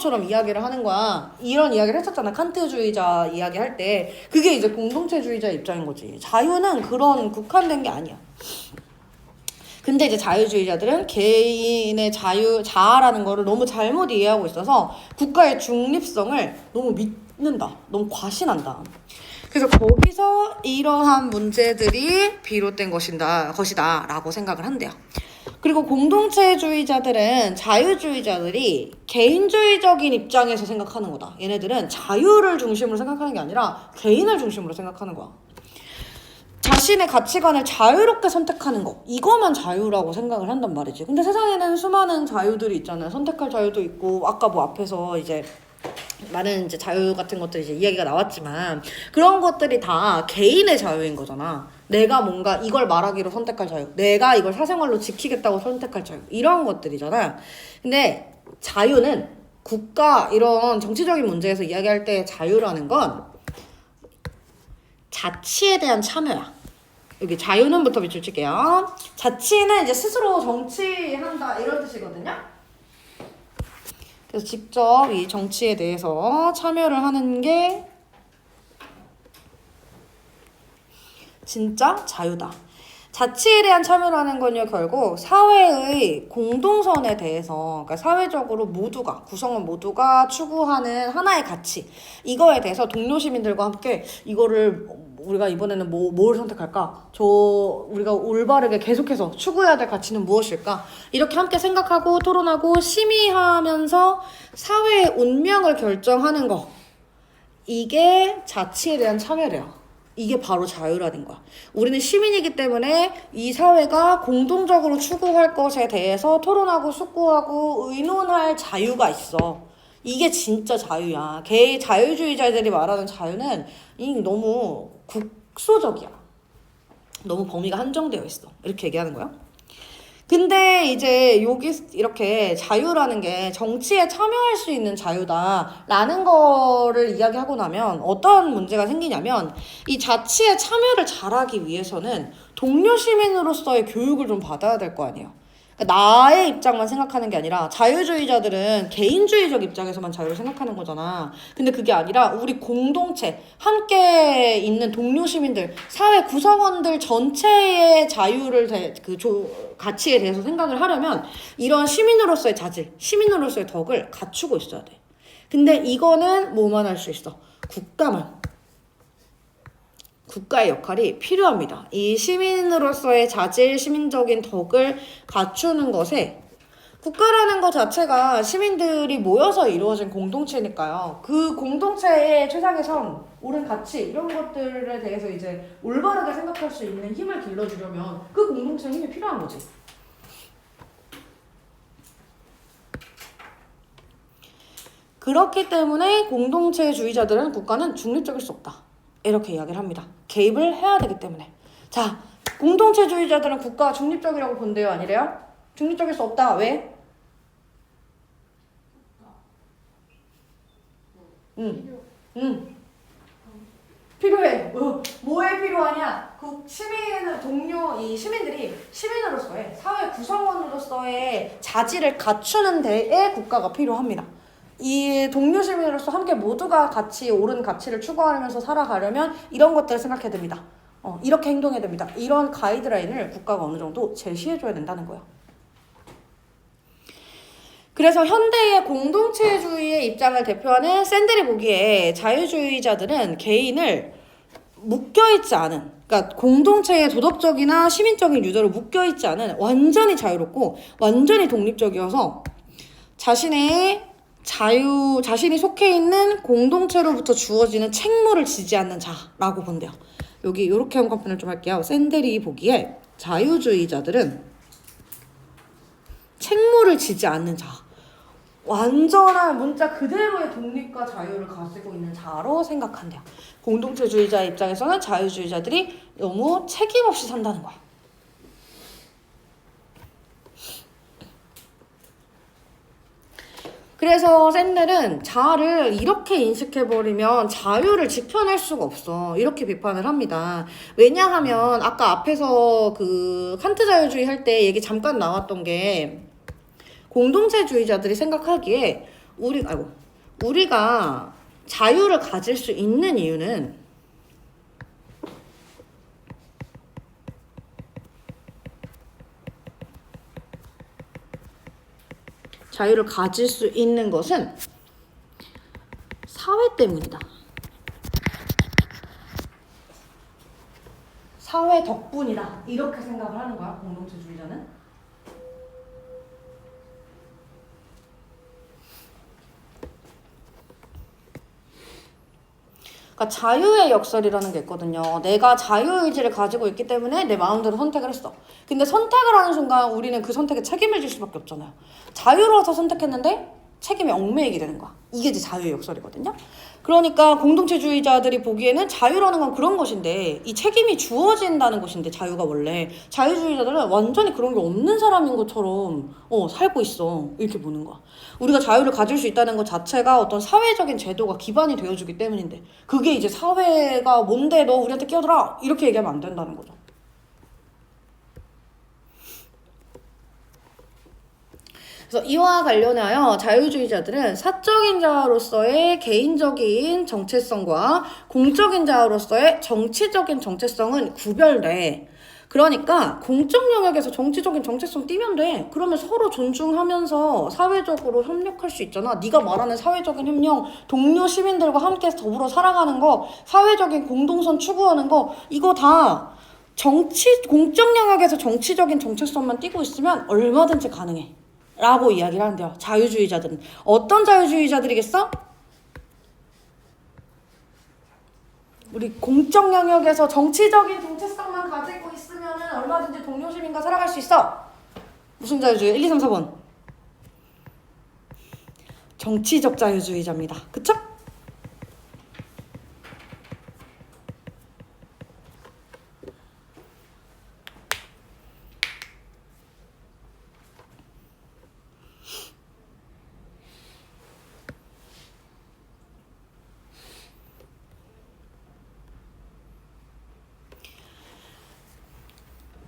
것처럼 이야기를 하는 거야. 이런 이야기를 했었잖아. 칸트주의자 이야기할 때. 그게 이제 공동체주의자 입장인 거지. 자유는 그런 국한된 게 아니야. 근데 이제 자유주의자들은 개인의 자아라는 거를 너무 잘못 이해하고 있어서 국가의 중립성을 너무 믿는다. 너무 과신한다. 그래서 거기서 이러한 문제들이 비롯된 것이다 라고 생각을 한대요. 그리고 공동체주의자들은 자유주의자들이 개인주의적인 입장에서 생각하는 거다. 얘네들은 자유를 중심으로 생각하는 게 아니라 개인을 중심으로 생각하는 거야. 자신의 가치관을 자유롭게 선택하는 거, 이거만 자유라고 생각을 한단 말이지. 근데 세상에는 수많은 자유들이 있잖아요. 선택할 자유도 있고, 아까 뭐 앞에서 이제 많은 이제 자유 같은 것들이 이제 이야기가 나왔지만, 그런 것들이 다 개인의 자유인 거잖아. 내가 뭔가 이걸 말하기로 선택할 자유, 내가 이걸 사생활로 지키겠다고 선택할 자유, 이런 것들이잖아. 근데 자유는 국가 이런 정치적인 문제에서 이야기할 때 자유라는 건 자치에 대한 참여야. 여기 자유는부터 밑줄 칠게요. 자치는 이제 스스로 정치한다 이런 뜻이거든요. 그래서 직접 이 정치에 대해서 참여를 하는 게 진짜 자유다. 자치에 대한 참여라는 건요, 결국 사회의 공동선에 대해서, 그러니까 사회적으로 모두가, 구성원 모두가 추구하는 하나의 가치, 이거에 대해서 동료 시민들과 함께 이거를 우리가 이번에는 뭘 선택할까? 우리가 올바르게 계속해서 추구해야 될 가치는 무엇일까? 이렇게 함께 생각하고 토론하고 심의하면서 사회의 운명을 결정하는 거. 이게 자치에 대한 참여래요. 이게 바로 자유라는 거야. 우리는 시민이기 때문에 이 사회가 공동적으로 추구할 것에 대해서 토론하고 숙고하고 의논할 자유가 있어. 이게 진짜 자유야. 자유주의자들이 말하는 자유는 너무 국소적이야. 너무 범위가 한정되어 있어. 이렇게 얘기하는 거야. 근데 이제 여기 이렇게 자유라는 게 정치에 참여할 수 있는 자유다라는 거를 이야기하고 나면 어떤 문제가 생기냐면 이 자치에 참여를 잘하기 위해서는 동료 시민으로서의 교육을 좀 받아야 될 거 아니에요. 그러니까 나의 입장만 생각하는 게 아니라 자유주의자들은 개인주의적 입장에서만 자유를 생각하는 거잖아. 근데 그게 아니라 우리 공동체, 함께 있는 동료 시민들, 사회 구성원들 전체의 자유를 가치에 대해서 생각을 하려면 이런 시민으로서의 자질, 시민으로서의 덕을 갖추고 있어야 돼. 근데 이거는 뭐만 할 수 있어? 국가의 역할이 필요합니다. 이 시민으로서의 자질, 시민적인 덕을 갖추는 것에 국가라는 것 자체가 시민들이 모여서 이루어진 공동체니까요. 그 공동체의 최상의 선, 옳은 가치 이런 것들에 대해서 이제 올바르게 생각할 수 있는 힘을 길러주려면 그 공동체의 힘이 필요한 거지. 그렇기 때문에 공동체주의자들은 국가는 중립적일 수 없다. 이렇게 이야기를 합니다. 개입을 해야 되기 때문에. 자, 공동체주의자들은 국가가 중립적이라고 본대요? 아니래요? 중립적일 수 없다. 왜? 필요해. 뭐에 필요하냐? 이 시민들이 시민으로서의, 사회 구성원으로서의 자질을 갖추는 데에 국가가 필요합니다. 이 동료 시민으로서 함께 모두가 옳은 가치를 추구하면서 살아가려면 이런 것들을 생각해야 됩니다. 이렇게 행동해야 됩니다. 이런 가이드라인을 국가가 어느 정도 제시해줘야 된다는 거예요. 그래서 현대의 공동체주의의 입장을 대표하는 샌들이 보기에 자유주의자들은 개인을 묶여있지 않은, 그러니까 공동체의 도덕적이나 시민적인 유저로 묶여있지 않은 완전히 자유롭고 완전히 독립적이어서 자신이 속해 있는 공동체로부터 주어지는 책무를 지지 않는 자라고 본대요. 여기 이렇게 한꺼번을 좀 할게요. 샌들이 보기에 자유주의자들은 책무를 지지 않는 자, 완전한 문자 그대로의 독립과 자유를 가지고 있는 자로 생각한대요. 공동체주의자의 입장에서는 자유주의자들이 너무 책임 없이 산다는 거야. 그래서 샌델은 자아를 이렇게 인식해버리면 자유를 지켜낼 수가 없어. 이렇게 비판을 합니다. 왜냐하면 아까 앞에서 그 칸트 자유주의 할 때 얘기 잠깐 나왔던 게 공동체주의자들이 생각하기에 우리가 자유를 가질 수 있는 이유는 자유를 가질 수 있는 것은 사회 때문이다. 사회 덕분이다. 이렇게 생각을 하는 거야, 공동체주의자는. 그러니까 자유의 역설이라는 게 있거든요. 내가 자유의지를 가지고 있기 때문에 내 마음대로 선택을 했어. 근데 선택을 하는 순간 우리는 그 선택에 책임을 질 수밖에 없잖아요. 자유로워서 선택했는데 책임이 얽매이게 되는 거야. 이게 이제 자유의 역설이거든요. 그러니까 공동체주의자들이 보기에는 자유라는 건 그런 것인데, 이 책임이 주어진다는 것인데, 자유가 원래 자유주의자들은 완전히 그런 게 없는 사람인 것처럼 살고 있어. 이렇게 보는 거야. 우리가 자유를 가질 수 있다는 것 자체가 어떤 사회적인 제도가 기반이 되어주기 때문인데, 그게 이제 사회가 뭔데 너 우리한테 끼어들어 이렇게 얘기하면 안 된다는 거죠. 그래서 이와 관련하여 자유주의자들은 사적인 자로서의 개인적인 정체성과 공적인 자로서의 정치적인 정체성은 구별돼. 그러니까 공적 영역에서 정치적인 정체성 띄면 돼. 그러면 서로 존중하면서 사회적으로 협력할 수 있잖아. 네가 말하는 사회적인 협력, 동료 시민들과 함께 더불어 살아가는 거, 사회적인 공동선 추구하는 거, 이거 다 공적 영역에서 정치적인 정체성만 띄고 있으면 얼마든지 가능해. 라고 이야기를 하는데요. 자유주의자들은. 어떤 자유주의자들이겠어? 우리 공적 영역에서 정치적인 정체성만 가지고 있으면 얼마든지 동료 시민과 살아갈 수 있어. 무슨 자유주의? 1, 2, 3, 4번. 정치적 자유주의자입니다. 그쵸?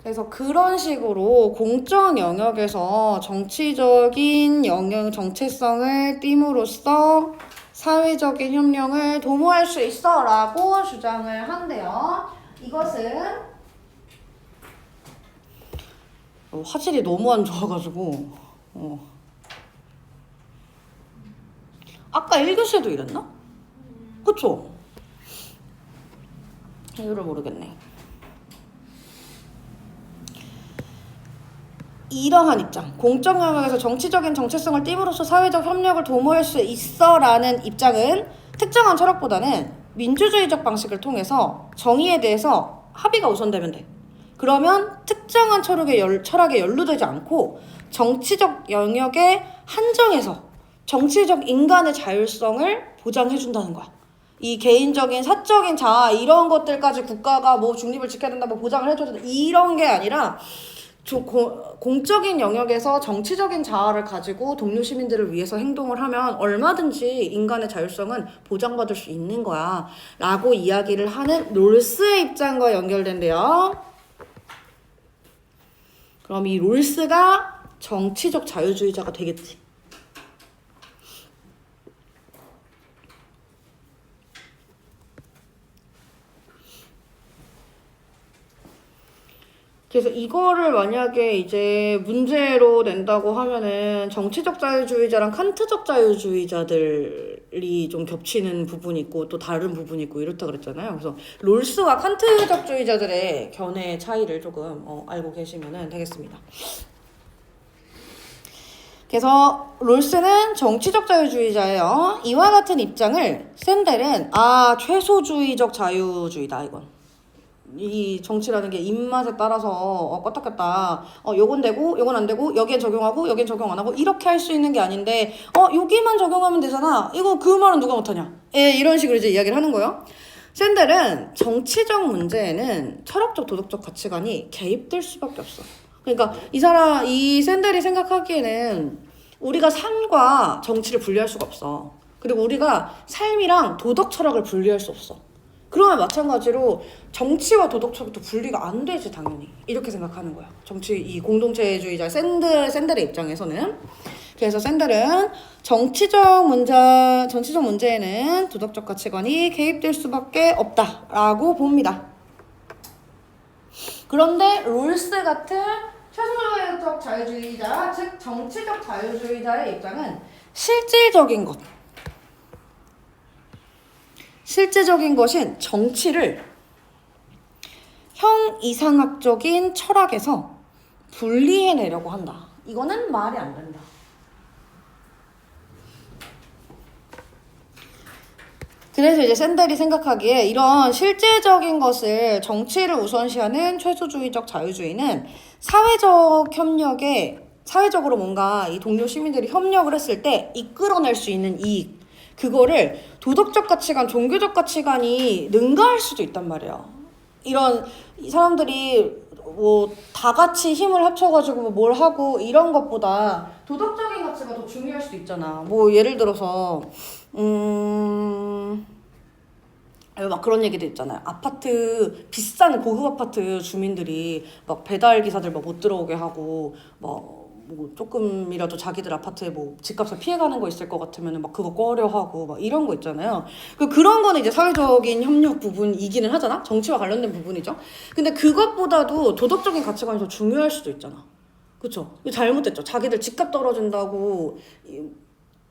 그래서 그런 식으로 공적 영역에서 정치적인 영역 정체성을 띠므로써 사회적인 협력을 도모할 수 있어 라고 주장을 한대요. 이것은 화질이 너무 안 좋아가지고 아까 1교시에도 이랬나? 그쵸? 이유를 모르겠네. 이러한 입장, 공적 영역에서 정치적인 정체성을 띠므로써 사회적 협력을 도모할 수 있어 라는 입장은 특정한 철학보다는 민주주의적 방식을 통해서 정의에 대해서 합의가 우선되면 돼. 그러면 특정한 철학에 연루되지 않고 정치적 영역에 한정해서 정치적 인간의 자율성을 보장해준다는 거야. 이 개인적인 사적인 자아 이런 것들까지 국가가 뭐 중립을 지켜야 된다, 뭐 보장을 해줘야 된다 이런 게 아니라 공적인 영역에서 정치적인 자아를 가지고 동료 시민들을 위해서 행동을 하면 얼마든지 인간의 자율성은 보장받을 수 있는 거야 라고 이야기를 하는 롤스의 입장과 연결된대요. 그럼 이 롤스가 정치적 자유주의자가 되겠지. 그래서 이거를 만약에 이제 문제로 낸다고 하면은 정치적 자유주의자랑 칸트적 자유주의자들이 좀 겹치는 부분이 있고 또 다른 부분이 있고 이렇다 그랬잖아요. 그래서 롤스와 칸트적 주의자들의 견해의 차이를 조금 알고 계시면 되겠습니다. 그래서 롤스는 정치적 자유주의자예요. 이와 같은 입장을 샌델은 최소주의적 자유주의다 이건. 이 정치라는 게 입맛에 따라서 껐다 켰다 요건 되고 요건 안 되고 여기엔 적용하고 여기엔 적용 안 하고 이렇게 할 수 있는 게 아닌데 여기만 적용하면 되잖아. 이거 그 말은 누가 못하냐. 이런 식으로 이제 이야기를 하는 거예요. 샌델은 정치적 문제에는 철학적 도덕적 가치관이 개입될 수밖에 없어. 그러니까 이 샌델이 생각하기에는 우리가 삶과 정치를 분리할 수가 없어. 그리고 우리가 삶이랑 도덕 철학을 분리할 수 없어. 그러면 마찬가지로 정치와 도덕 철학도 분리가 안 되지 당연히. 이렇게 생각하는 거야. 이 공동체주의자 샌델의 입장에서는. 그래서 샌들은 정치적 문제에는 도덕적 가치관이 개입될 수밖에 없다라고 봅니다. 그런데 롤스 같은 최소적 자유주의자, 즉 정치적 자유주의자의 입장은 실질적인 것인 정치를 형이상학적인 철학에서 분리해내려고 한다. 이거는 말이 안 된다. 그래서 이제 샌델이 생각하기에 이런 실제적인 것을 정치를 우선시하는 최소주의적 자유주의는 사회적으로 뭔가 이 동료 시민들이 협력을 했을 때 이끌어낼 수 있는 이익, 그거를 도덕적 가치관, 종교적 가치관이 능가할 수도 있단 말이에요. 이런 사람들이 뭐 다 같이 힘을 합쳐가지고 뭘 하고 이런 것보다 도덕적인 가치가 더 중요할 수도 있잖아. 뭐 예를 들어서 막 그런 얘기도 있잖아요. 비싼 고급 아파트 주민들이 막 배달 기사들 막 못 들어오게 하고 뭐 조금이라도 자기들 아파트에 뭐 집값을 피해가는 거 있을 것 같으면 막 그거 꺼려 하고 막 이런 거 있잖아요. 그런 거는 이제 사회적인 협력 부분이기는 하잖아. 정치와 관련된 부분이죠. 근데 그것보다도 도덕적인 가치관이 더 중요할 수도 있잖아. 그쵸? 이거 잘못됐죠. 자기들 집값 떨어진다고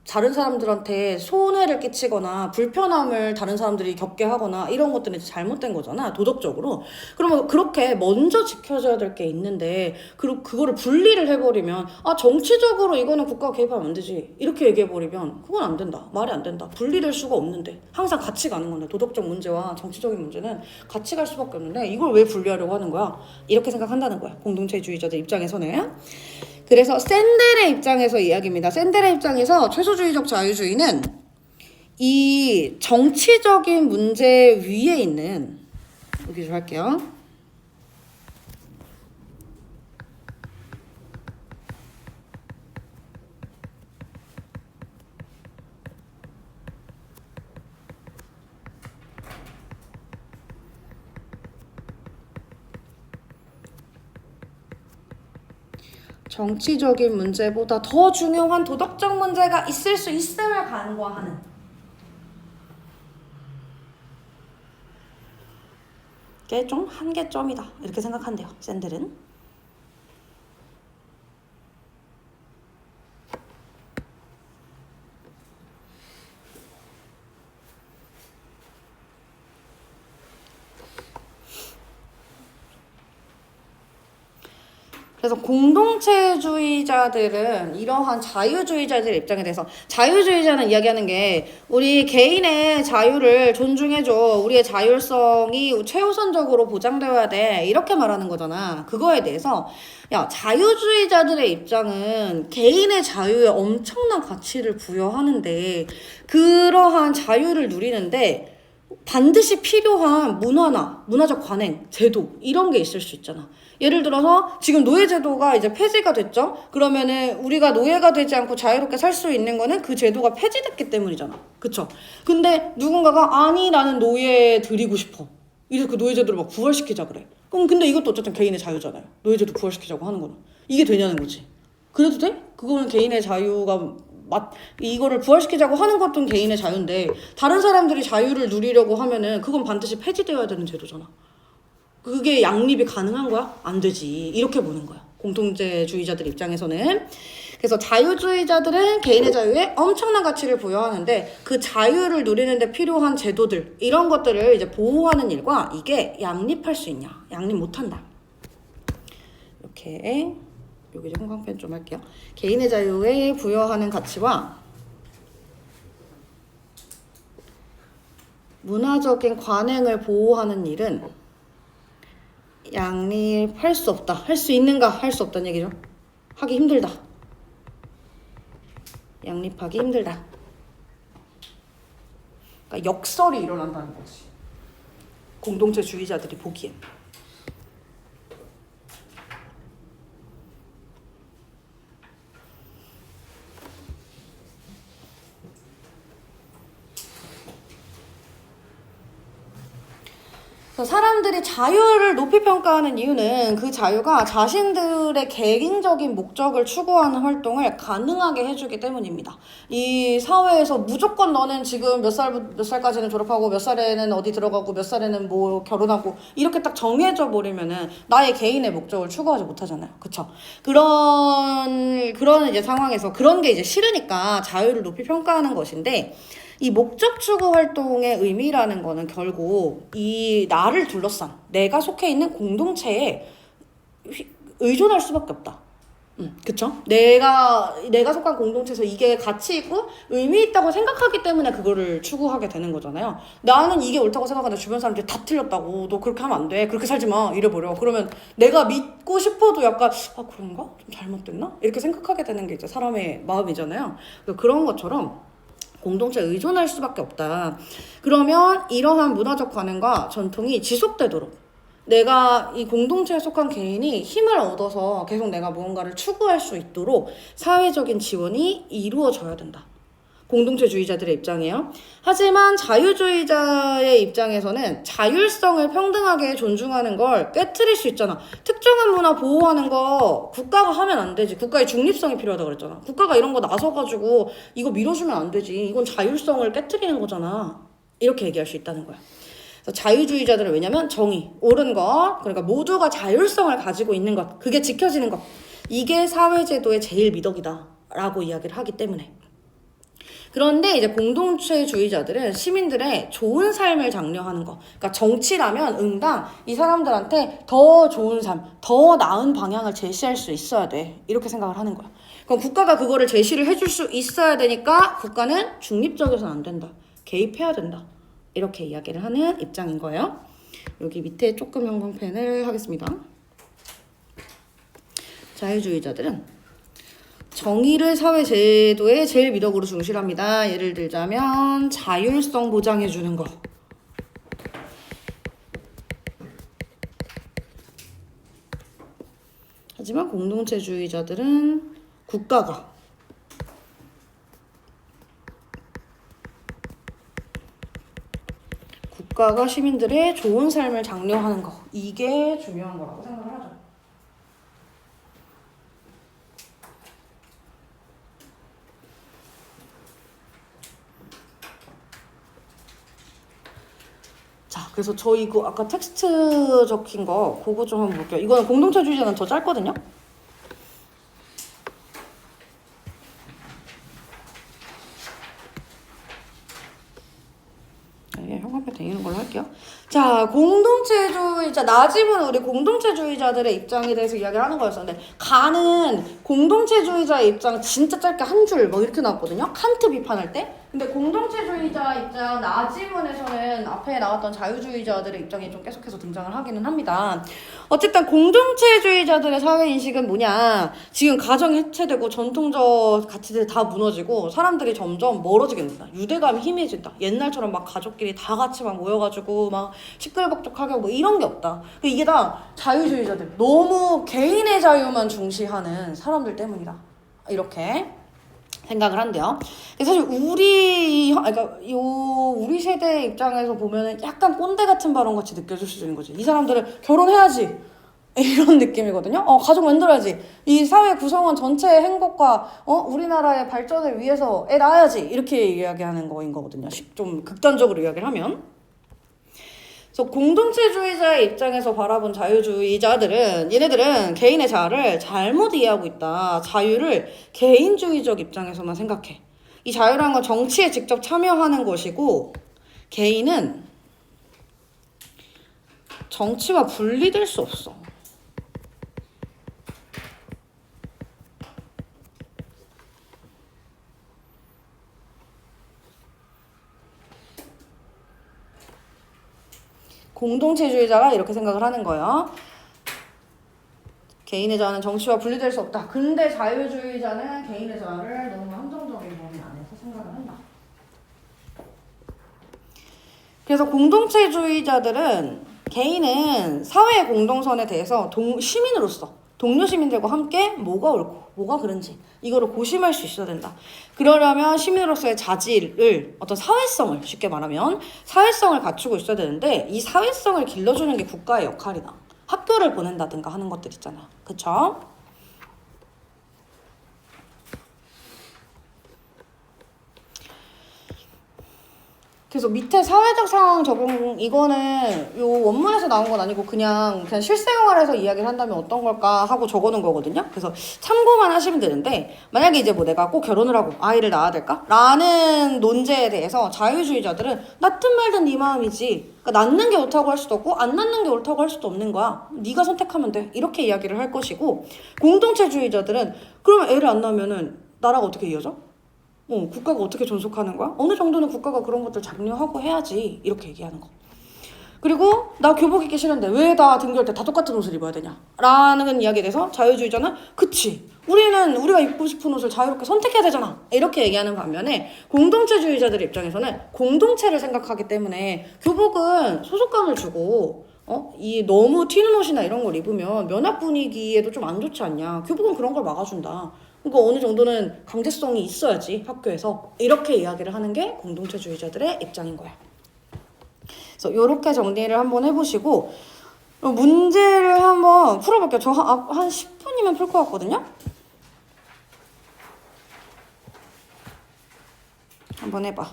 다른 사람들한테 손해를 끼치거나 불편함을 다른 사람들이 겪게 하거나 이런 것들은 잘못된 거잖아, 도덕적으로. 그러면 그렇게 먼저 지켜줘야 될 게 있는데 그거를 분리를 해버리면 정치적으로 이거는 국가가 개입하면 안 되지 이렇게 얘기해버리면 그건 안 된다. 말이 안 된다. 분리될 수가 없는데 항상 같이 가는 건데 도덕적 문제와 정치적인 문제는 같이 갈 수밖에 없는데 이걸 왜 분리하려고 하는 거야? 이렇게 생각한다는 거야, 공동체주의자들 입장에서는. 그래서 샌델의 입장에서 이야기입니다. 샌델의 입장에서 최소주의적 자유주의는 이 정치적인 문제 위에 있는, 여기 좀 할게요. 정치적인 문제보다 더 중요한 도덕적 문제가 있을 수 있음을 간과하는 게 좀 한계점이다. 이렇게 생각한대요, 샌들은. 그래서 공동체주의자들은 이러한 자유주의자들의 입장에 대해서, 자유주의자는 이야기하는 게 우리 개인의 자유를 존중해줘, 우리의 자율성이 최우선적으로 보장되어야 돼, 이렇게 말하는 거잖아. 그거에 대해서 자유주의자들의 입장은 개인의 자유에 엄청난 가치를 부여하는데 그러한 자유를 누리는데 반드시 필요한 문화나 문화적 관행, 제도 이런 게 있을 수 있잖아. 예를 들어서 지금 노예제도가 이제 폐지가 됐죠? 그러면은 우리가 노예가 되지 않고 자유롭게 살 수 있는 거는 그 제도가 폐지됐기 때문이잖아. 그쵸? 근데 누군가가 아니 나는 노예 드리고 싶어. 이래서 그 노예제도를 막 부활시키자 그래. 그럼 근데 이것도 어쨌든 개인의 자유잖아요. 노예제도 부활시키자고 하는 거는. 이게 되냐는 거지. 그래도 돼? 그거는 개인의 자유가 이거를 부활시키자고 하는 것도 개인의 자유인데 다른 사람들이 자유를 누리려고 하면은 그건 반드시 폐지되어야 되는 제도잖아. 그게 양립이 가능한 거야? 안 되지. 이렇게 보는 거야, 공동체주의자들 입장에서는. 그래서 자유주의자들은 개인의 자유에 엄청난 가치를 부여하는데 그 자유를 누리는 데 필요한 제도들, 이런 것들을 이제 보호하는 일과 이게 양립할 수 있냐? 양립 못한다. 이렇게 여기 형광펜 좀 할게요. 개인의 자유에 부여하는 가치와 문화적인 관행을 보호하는 일은 양립할 수 없다. 할 수 있는가? 할 수 없다는 얘기죠. 하기 힘들다. 양립하기 힘들다. 그러니까 역설이 일어난다는 거지, 공동체주의자들이 보기엔. 그래서 사람들이 자유를 높이 평가하는 이유는 그 자유가 자신들의 개인적인 목적을 추구하는 활동을 가능하게 해주기 때문입니다. 이 사회에서 무조건 너는 지금 몇 살까지는 졸업하고 몇 살에는 어디 들어가고 몇 살에는 뭐 결혼하고 이렇게 딱 정해져 버리면은 나의 개인의 목적을 추구하지 못하잖아요. 그쵸? 그런 이제 상황에서 그런 게 이제 싫으니까 자유를 높이 평가하는 것인데 이 목적 추구 활동의 의미라는 거는 결국 이 나를 둘러싼 내가 속해 있는 공동체에 의존할 수밖에 없다. 그쵸? 내가 속한 공동체에서 이게 가치 있고 의미 있다고 생각하기 때문에 그거를 추구하게 되는 거잖아요. 나는 이게 옳다고 생각하는데 주변 사람들이 다 틀렸다고. 너 그렇게 하면 안 돼. 그렇게 살지 마. 이래버려. 그러면 내가 믿고 싶어도 약간 그런가? 좀 잘못됐나? 이렇게 생각하게 되는 게 이제 사람의 마음이잖아요. 그런 것처럼 공동체에 의존할 수밖에 없다. 그러면 이러한 문화적 관행과 전통이 지속되도록 내가 이 공동체에 속한 개인이 힘을 얻어서 계속 내가 무언가를 추구할 수 있도록 사회적인 지원이 이루어져야 된다. 공동체주의자들의 입장이에요. 하지만 자유주의자의 입장에서는 자율성을 평등하게 존중하는 걸 깨트릴 수 있잖아. 특정한 문화 보호하는 거 국가가 하면 안 되지. 국가의 중립성이 필요하다고 그랬잖아. 국가가 이런 거 나서가지고 이거 밀어주면 안 되지. 이건 자율성을 깨트리는 거잖아. 이렇게 얘기할 수 있다는 거야. 그래서 자유주의자들은 왜냐면 정의, 옳은 것, 그러니까 모두가 자율성을 가지고 있는 것, 그게 지켜지는 것. 이게 사회제도의 제일 미덕이다 라고 이야기를 하기 때문에. 그런데 이제 공동체주의자들은 시민들의 좋은 삶을 장려하는 거. 그러니까 정치라면 응당 이 사람들한테 더 좋은 삶, 더 나은 방향을 제시할 수 있어야 돼. 이렇게 생각을 하는 거야. 그럼 국가가 그거를 제시를 해줄 수 있어야 되니까 국가는 중립적이어서는 안 된다. 개입해야 된다. 이렇게 이야기를 하는 입장인 거예요. 여기 밑에 조금 형광펜을 하겠습니다. 자유주의자들은 정의를 사회 제도의 제일 미덕으로 중시합니다. 예를 들자면 자율성 보장해주는 거. 하지만 공동체주의자들은 국가가 시민들의 좋은 삶을 장려하는 거. 이게 중요한 거라고 생각을 하죠. 자, 그래서 저희 그 아까 텍스트 적힌 거 그거 좀 한번 볼게요. 이거는 공동체주의자는 더 짧거든요. 형광펜 다니는 걸로 할게요. 자, 공동체주의자, 나집은 우리 공동체주의자들의 입장에 대해서 이야기를 하는 거였었는데 가는 공동체주의자의 입장 진짜 짧게 한 줄 뭐 이렇게 나왔거든요. 칸트 비판할 때. 근데 공동체주의자 입장 나지문에서는 앞에 나왔던 자유주의자들의 입장이 좀 계속해서 등장을 하기는 합니다. 어쨌든 공동체주의자들의 사회인식은 뭐냐, 지금 가정이 해체되고 전통적 가치들이 다 무너지고 사람들이 점점 멀어지게 된다. 유대감이 희미해진다. 옛날처럼 막 가족끼리 다 같이 막 모여가지고 막 시끌벅적하게 뭐 이런 게 없다. 이게 다 자유주의자들, 너무 개인의 자유만 중시하는 사람들 때문이다. 이렇게 생각을 한대요. 사실 우리 세대 입장에서 보면은 약간 꼰대 같은 발언 같이 느껴질 수 있는 거지. 이 사람들은 결혼해야지 이런 느낌이거든요. 가족 만들어야지. 이 사회 구성원 전체의 행복과 우리나라의 발전을 위해서 애 낳아야지 이렇게 이야기하는 거인 거거든요. 좀 극단적으로 이야기를 하면. 그래서 공동체주의자의 입장에서 바라본 자유주의자들은 얘네들은 개인의 자아를 잘못 이해하고 있다. 자유를 개인주의적 입장에서만 생각해. 이 자유라는 건 정치에 직접 참여하는 것이고 개인은 정치와 분리될 수 없어. 공동체주의자가 이렇게 생각을 하는 거예요. 개인의 자아는 정치와 분리될 수 없다. 근데 자유주의자는 개인의 자아를 너무 한정적인 범위 안에서 생각을 한다. 그래서 공동체주의자들은 개인은 사회의 공동선에 대해서 시민으로서 동료 시민들과 함께 뭐가 옳고 뭐가 그런지 이거를 고심할 수 있어야 된다. 그러려면 시민으로서의 자질을 어떤 사회성을 쉽게 말하면 사회성을 갖추고 있어야 되는데 이 사회성을 길러주는 게 국가의 역할이다. 학교를 보낸다든가 하는 것들 있잖아요. 그쵸? 그래서 밑에 사회적 상황 적용 이거는 요 원문에서 나온 건 아니고 그냥 실생활에서 이야기를 한다면 어떤 걸까 하고 적어놓은 거거든요. 그래서 참고만 하시면 되는데 만약에 이제 뭐 내가 꼭 결혼을 하고 아이를 낳아야 될까? 라는 논제에 대해서 자유주의자들은 낳든 말든 네 마음이지. 그러니까 낳는 게 옳다고 할 수도 없고 안 낳는 게 옳다고 할 수도 없는 거야. 네가 선택하면 돼. 이렇게 이야기를 할 것이고 공동체주의자들은 그러면 애를 안 낳으면은 나라가 어떻게 이어져? 국가가 어떻게 존속하는 거야? 어느 정도는 국가가 그런 것들 장려하고 해야지. 이렇게 얘기하는 거. 그리고 나 교복 입기 싫은데 왜 다 등교할 때 다 똑같은 옷을 입어야 되냐? 라는 이야기에 대해서 자유주의자는 그치. 우리는 우리가 입고 싶은 옷을 자유롭게 선택해야 되잖아. 이렇게 얘기하는 반면에 공동체주의자들 입장에서는 공동체를 생각하기 때문에 교복은 소속감을 주고 이 너무 튀는 옷이나 이런 걸 입으면 면학 분위기에도 좀 안 좋지 않냐. 교복은 그런 걸 막아준다. 그러니까 어느 정도는 강제성이 있어야지 학교에서 이렇게 이야기를 하는 게 공동체주의자들의 입장인 거야. 그래서 이렇게 정리를 한번 해보시고 문제를 한번 풀어볼게요. 저 한 10분이면 풀 것 같거든요. 한번 해봐.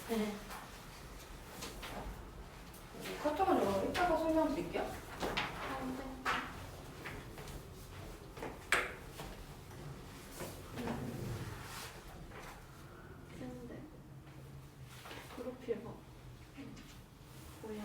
네. 카톡은 이따가 설명드릴게요. 센데 프로필 봐. 고양.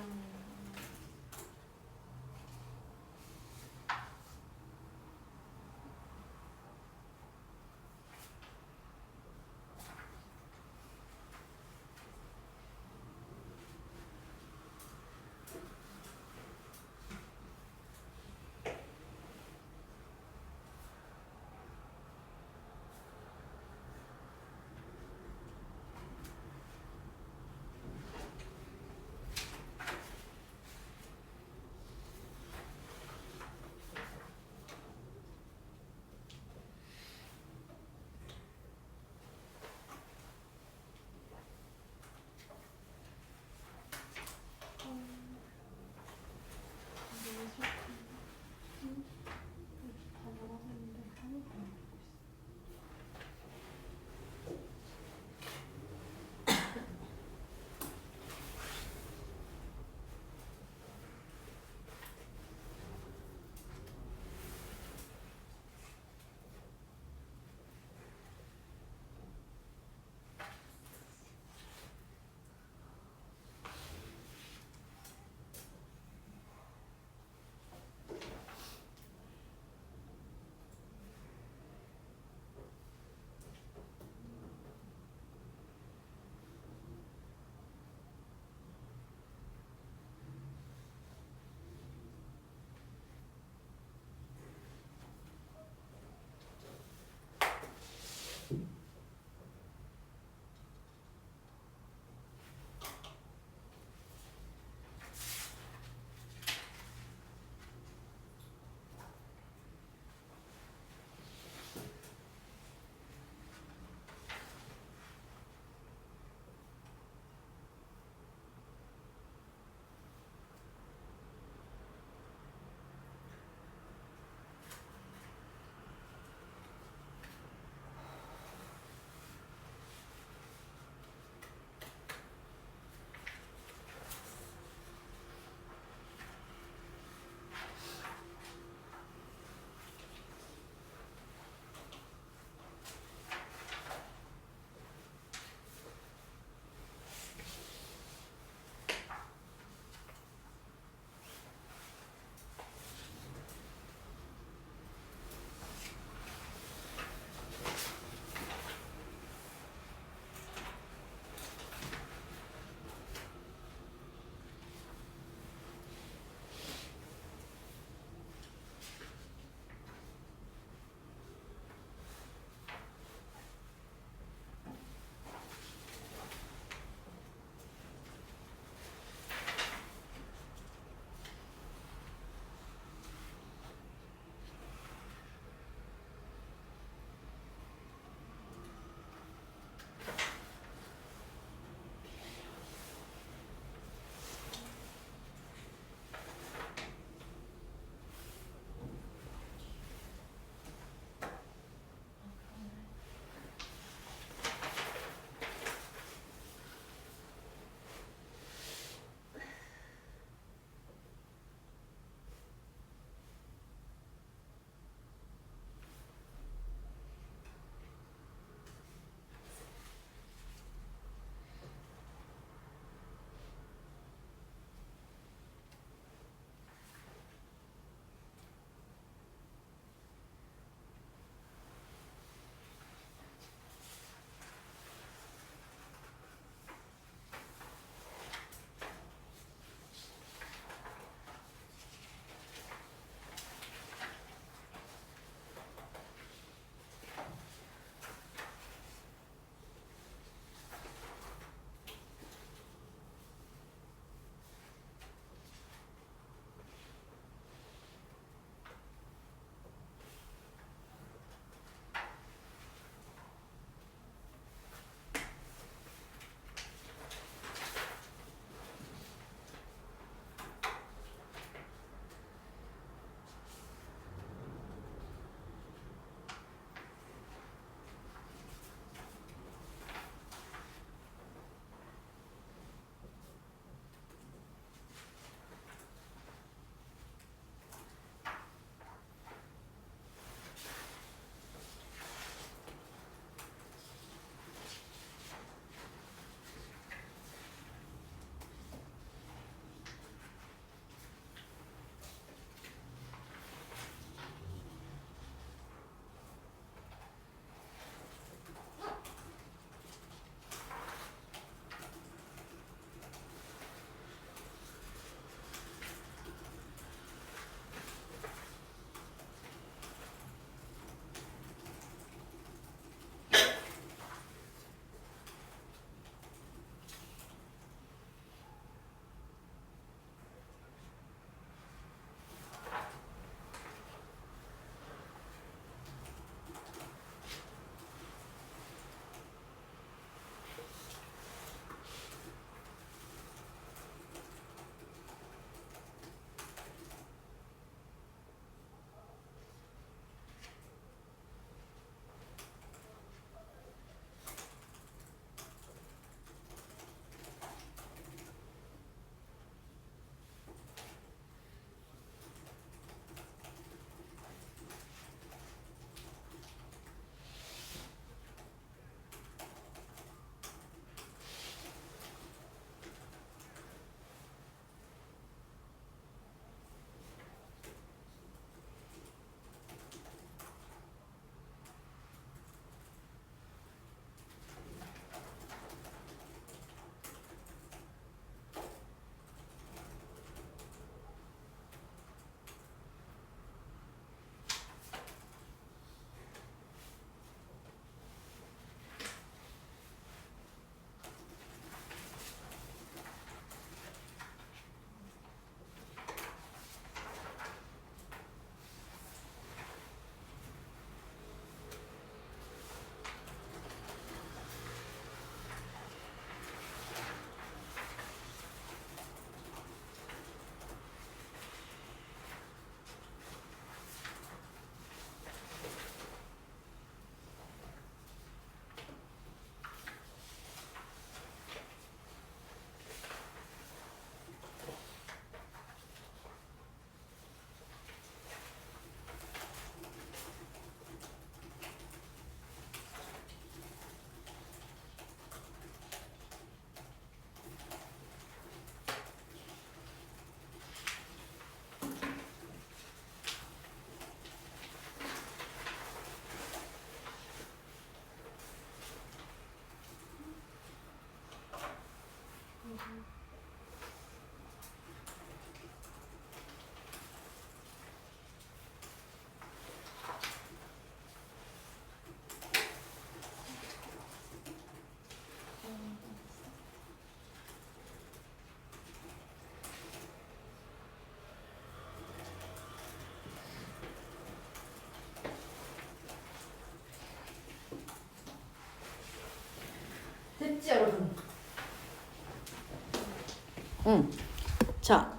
자,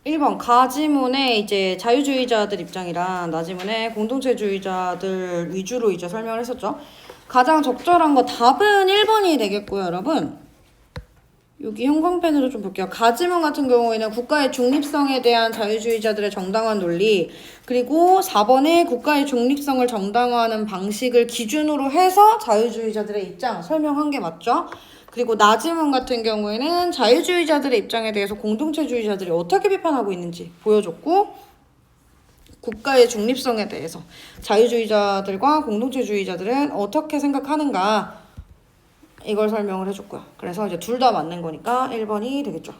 1번 가지문의 이제 자유주의자들 입장이랑 나지문의 공동체주의자들 위주로 이제 설명을 했었죠. 가장 적절한 거 답은 1번이 되겠고요, 여러분. 여기 형광펜으로 좀 볼게요. 가지문 같은 경우에는 국가의 중립성에 대한 자유주의자들의 정당한 논리, 그리고 4번에 국가의 중립성을 정당화하는 방식을 기준으로 해서 자유주의자들의 입장 설명한 게 맞죠? 그리고 나지문 같은 경우에는 자유주의자들의 입장에 대해서 공동체주의자들이 어떻게 비판하고 있는지 보여줬고, 국가의 중립성에 대해서 자유주의자들과 공동체주의자들은 어떻게 생각하는가 이걸 설명을 해줬고요. 그래서 이제 둘 다 맞는 거니까 1번이 되겠죠.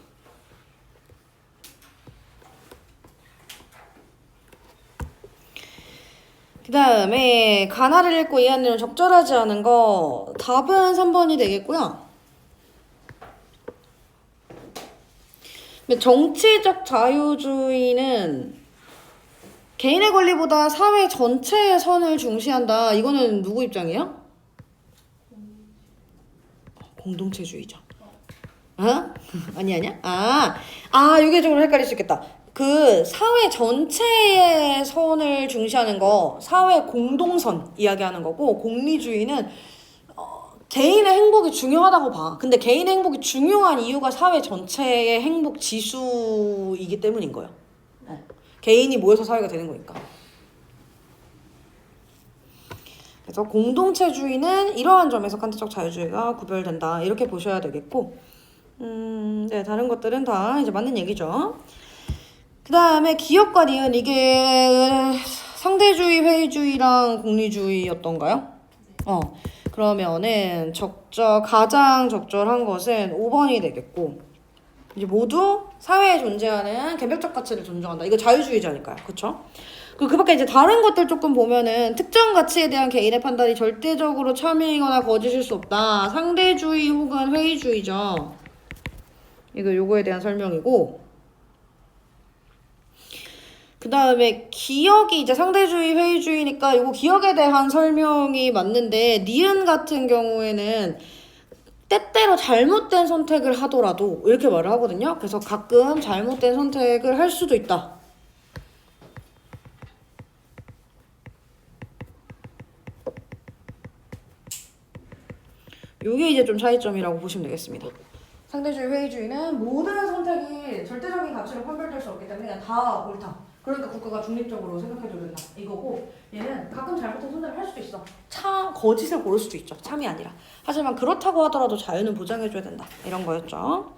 그 다음에 가나를 읽고 이해한 내용 적절하지 않은 거 답은 3번이 되겠고요. 근데 정치적 자유주의는 개인의 권리보다 사회 전체의 선을 중시한다. 이거는 누구 입장이에요? 공동체주의자. 어? 아니야? 이게 좀 헷갈릴 수 있겠다. 그 사회 전체의 선을 중시하는 거 사회 공동선 이야기하는 거고, 공리주의는 개인의 행복이 중요하다고 봐. 근데 개인의 행복이 중요한 이유가 사회 전체의 행복 지수이기 때문인 거예요. 개인이 모여서 사회가 되는 거니까. 그래서 공동체주의는 이러한 점에서 칸트적 자유주의가 구별된다. 이렇게 보셔야 되겠고, 네, 다른 것들은 다 이제 맞는 얘기죠. 그 다음에 기업과 니은, 이게 상대주의, 회의주의랑 공리주의였던가요? 그러면은 가장 적절한 것은 5번이 되겠고, 이제 모두 사회에 존재하는 개별적 가치를 존중한다. 이거 자유주의자니까요. 그쵸? 그 밖에 이제 다른 것들 조금 보면은 특정 가치에 대한 개인의 판단이 절대적으로 참여이거나 거짓일 수 없다. 상대주의 혹은 회의주의죠. 요거에 대한 설명이고, 그 다음에 기억이 이제 상대주의, 회의주의니까 이거 기억에 대한 설명이 맞는데, 니은 같은 경우에는 때때로 잘못된 선택을 하더라도 이렇게 말을 하거든요. 그래서 가끔 잘못된 선택을 할 수도 있다. 이게 이제 좀 차이점이라고 보시면 되겠습니다. 상대주의, 회의주의는 모든 선택이 절대적인 가치로 판별될 수 없기 때문에 그냥 다 옳다. 그러니까 국가가 중립적으로 생각해줘야 된다. 이거고, 얘는 가끔 잘못된 선택을 할 수도 있어. 거짓을 고를 수도 있죠. 참이 아니라. 하지만 그렇다고 하더라도 자유는 보장해줘야 된다. 이런 거였죠.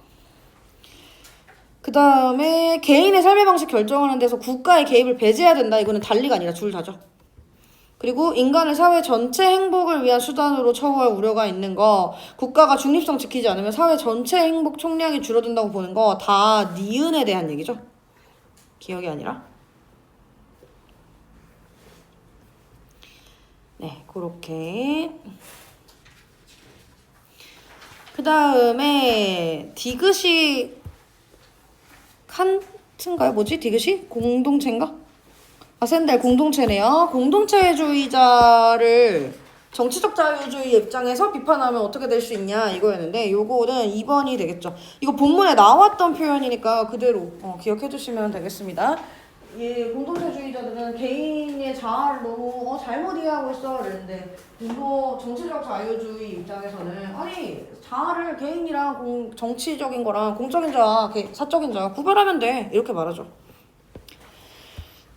그 다음에 개인의 삶의 방식 결정하는 데서 국가의 개입을 배제해야 된다. 이거는 달리가 아니라 둘 다죠. 그리고 인간을 사회 전체 행복을 위한 수단으로 처우할 우려가 있는 거, 국가가 중립성 지키지 않으면 사회 전체 행복 총량이 줄어든다고 보는 거, 다 니은에 대한 얘기죠. 기억이 아니라. 네, 그렇게. 그 다음에 디귿이 칸트인가요? 뭐지? 디귿이? 공동체인가? 샌델 공동체네요. 공동체주의자를 정치적 자유주의 입장에서 비판하면 어떻게 될 수 있냐 이거였는데, 요거는 2번이 되겠죠. 이거 본문에 나왔던 표현이니까 그대로 기억해 주시면 되겠습니다. 이 공동체주의자들은 개인의 자아를 너무 잘못 이해하고 있어 그랬는데, 정치적 자유주의 입장에서는 아니 자아를 개인이랑 정치적인 거랑 공적인 자아, 사적인 자아 구별하면 돼 이렇게 말하죠.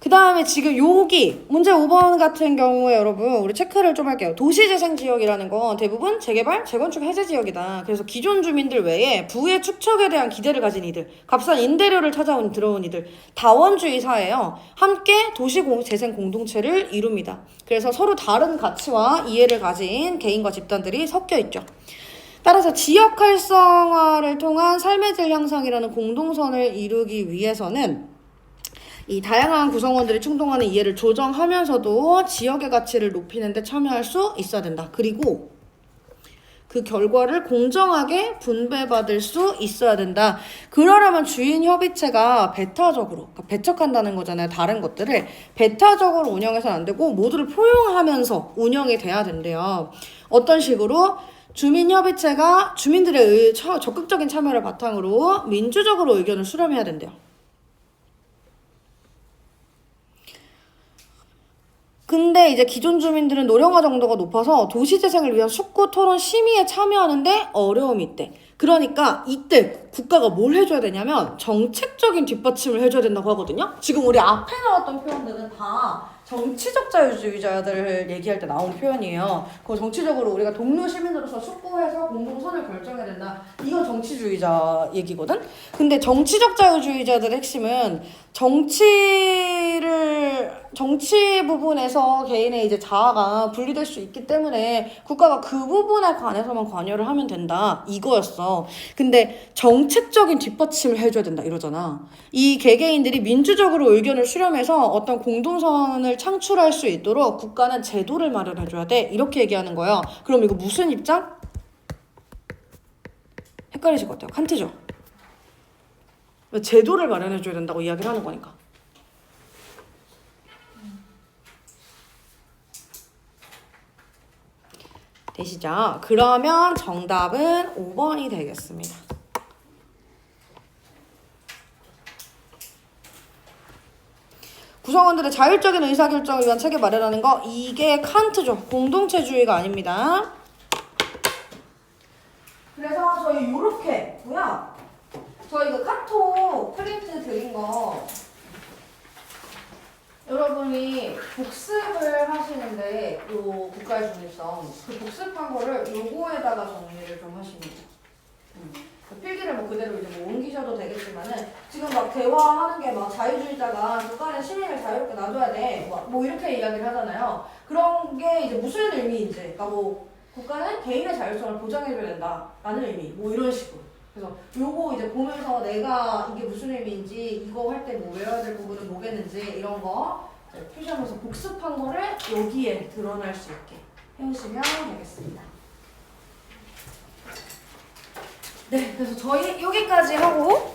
그 다음에 지금 여기 문제 5번 같은 경우에 여러분 우리 체크를 좀 할게요. 도시재생지역이라는 건 대부분 재개발, 재건축 해제 지역이다. 그래서 기존 주민들 외에 부의 축척에 대한 기대를 가진 이들, 값싼 임대료를 들어온 이들, 다원주의 사회예요. 함께 도시재생 공동체를 이룹니다. 그래서 서로 다른 가치와 이해를 가진 개인과 집단들이 섞여 있죠. 따라서 지역 활성화를 통한 삶의 질 향상이라는 공동선을 이루기 위해서는 이 다양한 구성원들이 충동하는 이해를 조정하면서도 지역의 가치를 높이는 데 참여할 수 있어야 된다. 그리고 그 결과를 공정하게 분배받을 수 있어야 된다. 그러려면 주인 협의체가 배타적으로, 그러니까 배척한다는 거잖아요. 다른 것들을 배타적으로 운영해서는 안 되고 모두를 포용하면서 운영이 돼야 된대요. 어떤 식으로? 주민협의체가 주민들의 적극적인 참여를 바탕으로 민주적으로 의견을 수렴해야 된대요. 근데 이제 기존 주민들은 노령화 정도가 높아서 도시재생을 위한 숙고 토론 심의에 참여하는데 어려움이 있대. 그러니까 이때 국가가 뭘 해줘야 되냐면 정책적인 뒷받침을 해줘야 된다고 하거든요. 지금 우리 앞에 나왔던 표현들은 다 정치적 자유주의자들을 얘기할 때 나온 표현이에요. 그 정치적으로 우리가 동료 시민으로서 숙고해서 공동선을 결정해야 된다. 이건 정치주의자 얘기거든. 근데 정치적 자유주의자들의 핵심은 정치 부분에서 개인의 이제 자아가 분리될 수 있기 때문에 국가가 그 부분에 관해서만 관여를 하면 된다. 이거였어. 근데 정책적인 뒷받침을 해줘야 된다. 이러잖아. 이 개개인들이 민주적으로 의견을 수렴해서 어떤 공동선을 창출할 수 있도록 국가는 제도를 마련해줘야 돼. 이렇게 얘기하는 거야. 그럼 이거 무슨 입장? 헷갈리실 것 같아요. 칸트죠? 제도를 마련해줘야 된다고 이야기를 하는 거니까. 되시죠? 그러면 정답은 5번이 되겠습니다. 구성원들의 자율적인 의사결정을 위한 체계 마련하는 거, 이게 칸트죠. 공동체주의가 아닙니다. 그래서 저희 요렇게 했고요. 저희 그 카톡 프린트 드린 거 여러분이 복습을 하시는데 요 국가의 중립성 그 복습한 거를 요거에다가 정리를 좀 하시면 돼요. 그 필기를 뭐 그대로 이제 뭐 옮기셔도 되겠지만은 지금 막 대화하는 게 막 자유주의자가 국가는 시민을 자유롭게 놔둬야 돼 뭐 이렇게 이야기를 하잖아요. 그런 게 이제 무슨 의미인지, 그러니까 뭐 국가는 개인의 자율성을 보장해줘야 된다라는 의미, 뭐 이런 식으로. 그래서 요거 이제 보면서 내가 이게 무슨 의미인지, 이거 할 때 뭐 외워야 될 부분은 뭐겠는지 이런 거 표시하면서 복습한 거를 여기에 드러날 수 있게 해오시면 되겠습니다. 네, 그래서 저희 여기까지 하고